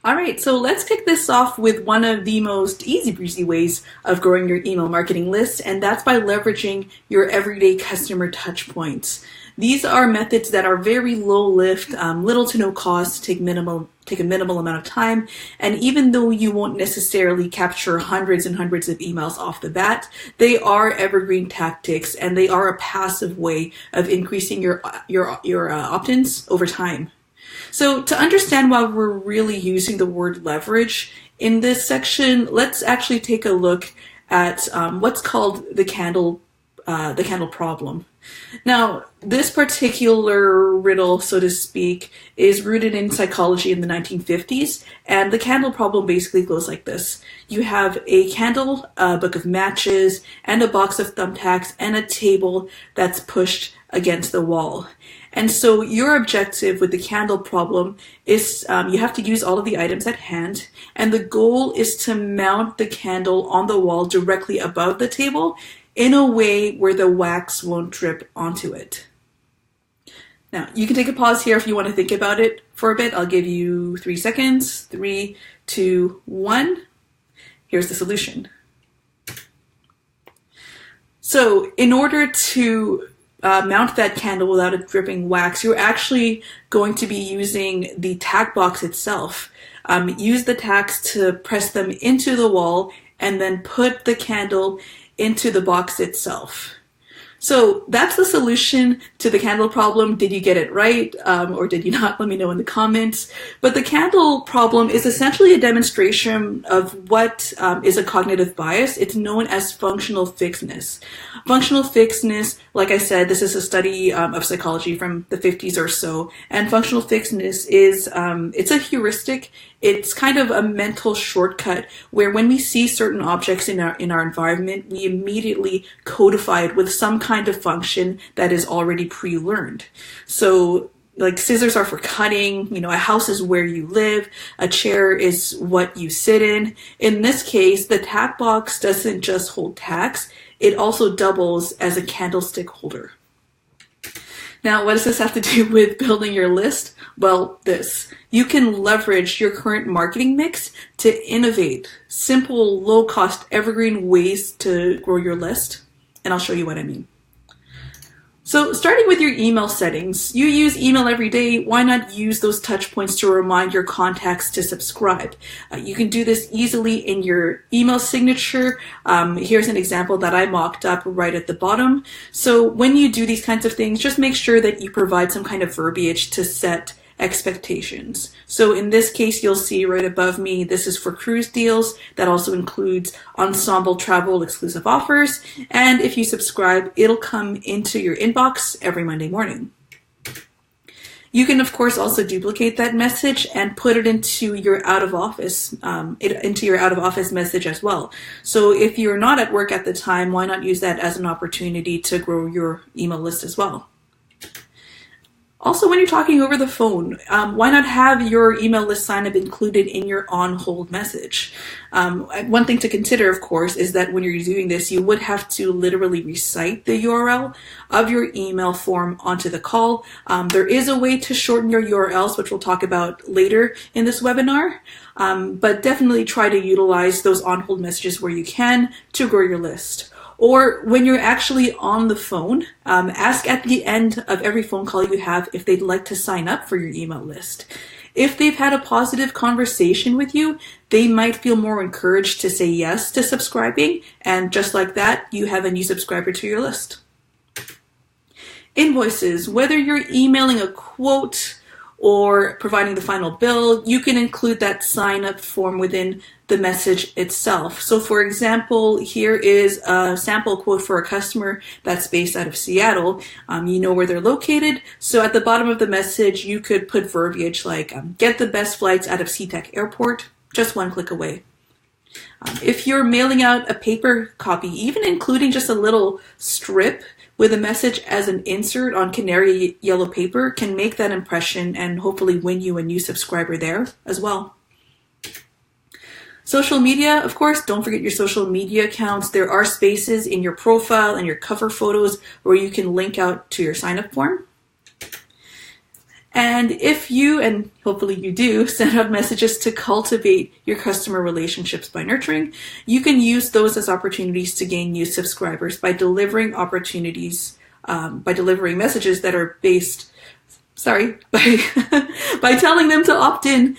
All right, so let's kick this off with one of the most easy breezy ways of growing your email marketing list, and that's by leveraging your everyday customer touch points. These are methods that are very low lift, little to no cost, take a minimal amount of time, and even though you won't necessarily capture hundreds and hundreds of emails off the bat, they are evergreen tactics, and they are a passive way of increasing your opt-ins over time. So to understand why we're really using the word leverage in this section, let's actually take a look at what's called the candle problem. Now, this particular riddle, so to speak, is rooted in psychology in the 1950s, and the candle problem basically goes like this. You have a candle, a book of matches, and a box of thumbtacks, and a table that's pushed against the wall. And so your objective with the candle problem is you have to use all of the items at hand, and the goal is to mount the candle on the wall directly above the table in a way where the wax won't drip onto it. Now, you can take a pause here if you want to think about it for a bit. I'll give you 3 seconds. 3, 2, 1. Here's the solution. So in order to mount that candle without it dripping wax, you're actually going to be using the tack box itself. Use the tacks to press them into the wall and then put the candle into the box itself. So that's the solution to the candle problem. Did you get it right or did you not? Let me know in the comments. But the candle problem is essentially a demonstration of what is a cognitive bias. It's known as functional fixedness. Functional fixedness, like I said, this is a study of psychology from the 50s or so. And functional fixedness is, it's a heuristic. It's kind of a mental shortcut where when we see certain objects in our environment, we immediately codify it with some kind of function that is already pre-learned. So like scissors are for cutting, a house is where you live, a chair is what you sit in. In this case, the tack box doesn't just hold tacks, it also doubles as a candlestick holder. Now, what does this have to do with building your list? Well, this. You can leverage your current marketing mix to innovate simple, low-cost, evergreen ways to grow your list, and I'll show you what I mean. So starting with your email settings, you use email every day. Why not use those touch points to remind your contacts to subscribe? You can do this easily in your email signature. Here's an example that I mocked up right at the bottom. So when you do these kinds of things, just make sure that you provide some kind of verbiage to set expectations. So in this case, you'll see right above me, this is for cruise deals. That also includes Ensemble Travel exclusive offers. And if you subscribe, it'll come into your inbox every Monday morning. You can, of course, also duplicate that message and put it into your out of office message as well. So if you're not at work at the time, why not use that as an opportunity to grow your email list as well? Also, when you're talking over the phone, why not have your email list sign up included in your on-hold message? One thing to consider, of course, is that when you're doing this, you would have to literally recite the URL of your email form onto the call. There is a way to shorten your URLs, which we'll talk about later in this webinar, but definitely try to utilize those on-hold messages where you can to grow your list. Or when you're actually on the phone, ask at the end of every phone call you have if they'd like to sign up for your email list. If they've had a positive conversation with you, they might feel more encouraged to say yes to subscribing, and just like that, you have a new subscriber to your list. Invoices, whether you're emailing a quote or providing the final bill, you can include that sign-up form within the message itself. So for example, here is a sample quote for a customer that's based out of Seattle. You know where they're located. So at the bottom of the message, you could put verbiage like, get the best flights out of SeaTac Airport, just one click away. If you're mailing out a paper copy, even including just a little strip with a message as an insert on canary yellow paper can make that impression and hopefully win you a new subscriber there as well. Social media, of course, don't forget your social media accounts. There are spaces in your profile and your cover photos where you can link out to your sign-up form. And if you, and hopefully you do, send out messages to cultivate your customer relationships by nurturing, you can use those as opportunities to gain new subscribers by delivering messages that are based by telling them to opt in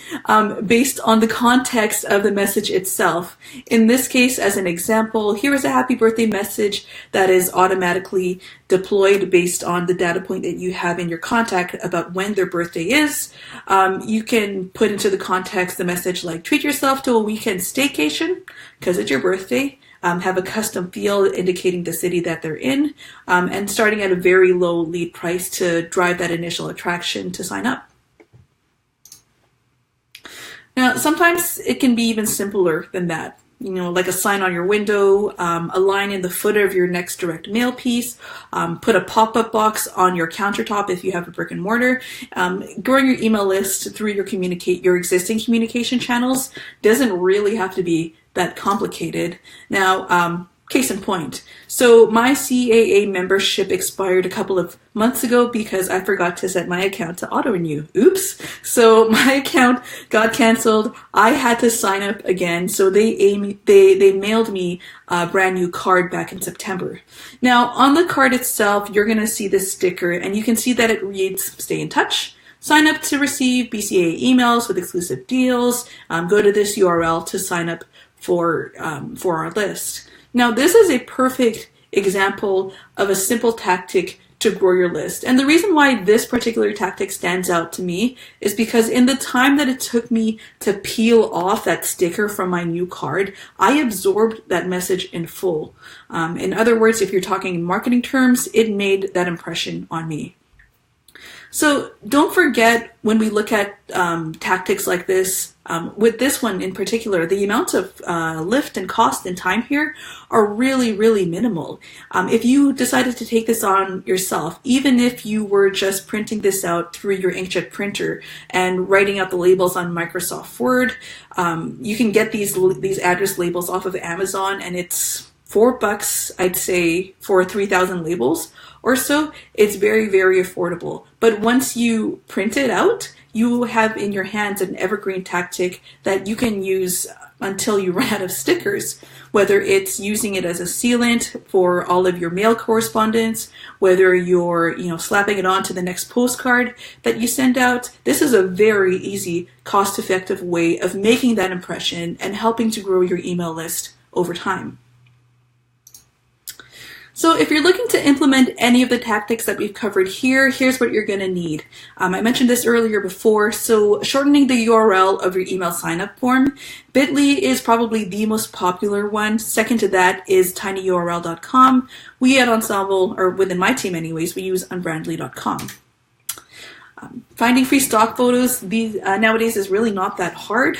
based on the context of the message itself. In this case, as an example, here is a happy birthday message that is automatically deployed based on the data point that you have in your contact about when their birthday is. You can put into the context the message like, treat yourself to a weekend staycation because it's your birthday. Have a custom field indicating the city that they're in, and starting at a very low lead price to drive that initial attraction to sign up. Now, sometimes it can be even simpler than that. Like a sign on your window, a line in the footer of your next direct mail piece, put a pop-up box on your countertop if you have a brick and mortar. Growing your email list through your existing communication channels doesn't really have to be that complicated. Now, case in point. So my CAA membership expired a couple of months ago because I forgot to set my account to auto-renew. Oops. So my account got canceled. I had to sign up again. So they mailed me a brand new card back in September. Now, on the card itself, you're going to see this sticker and you can see that it reads, stay in touch. Sign up to receive BCAA emails with exclusive deals. Go to this URL to sign up for our list. Now, this is a perfect example of a simple tactic to grow your list. And the reason why this particular tactic stands out to me is because in the time that it took me to peel off that sticker from my new card, I absorbed that message in full. In other words, if you're talking in marketing terms, it made that impression on me. So don't forget when we look at tactics like this, with this one in particular, the amount of lift and cost and time here are really, really minimal. If you decided to take this on yourself, even if you were just printing this out through your inkjet printer and writing out the labels on Microsoft Word, you can get these address labels off of Amazon, and it's $4, I'd say, for 3,000 labels or so. It's very, very affordable. But once you print it out, you have in your hands an evergreen tactic that you can use until you run out of stickers, whether it's using it as a sealant for all of your mail correspondence, whether you're slapping it on to the next postcard that you send out. This is a very easy, cost-effective way of making that impression and helping to grow your email list over time. So if you're looking to implement any of the tactics that we've covered here, here's what you're going to need. I mentioned this earlier before, so shortening the URL of your email sign-up form. Bitly is probably the most popular one. Second to that is tinyurl.com. We at Ensemble, or within my team anyways, we use unbrandly.com. Finding free stock photos nowadays is really not that hard.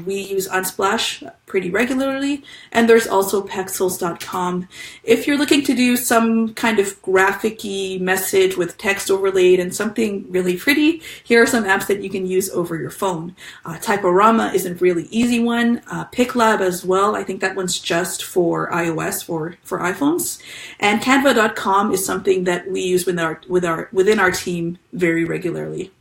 We use Unsplash pretty regularly, and there's also pexels.com. If you're looking to do some kind of graphic-y message with text overlaid and something really pretty, here are some apps that you can use over your phone. Typorama is a really easy one. PicLab as well. I think that one's just for iOS, for iPhones. And Canva.com is something that we use within our team very regularly.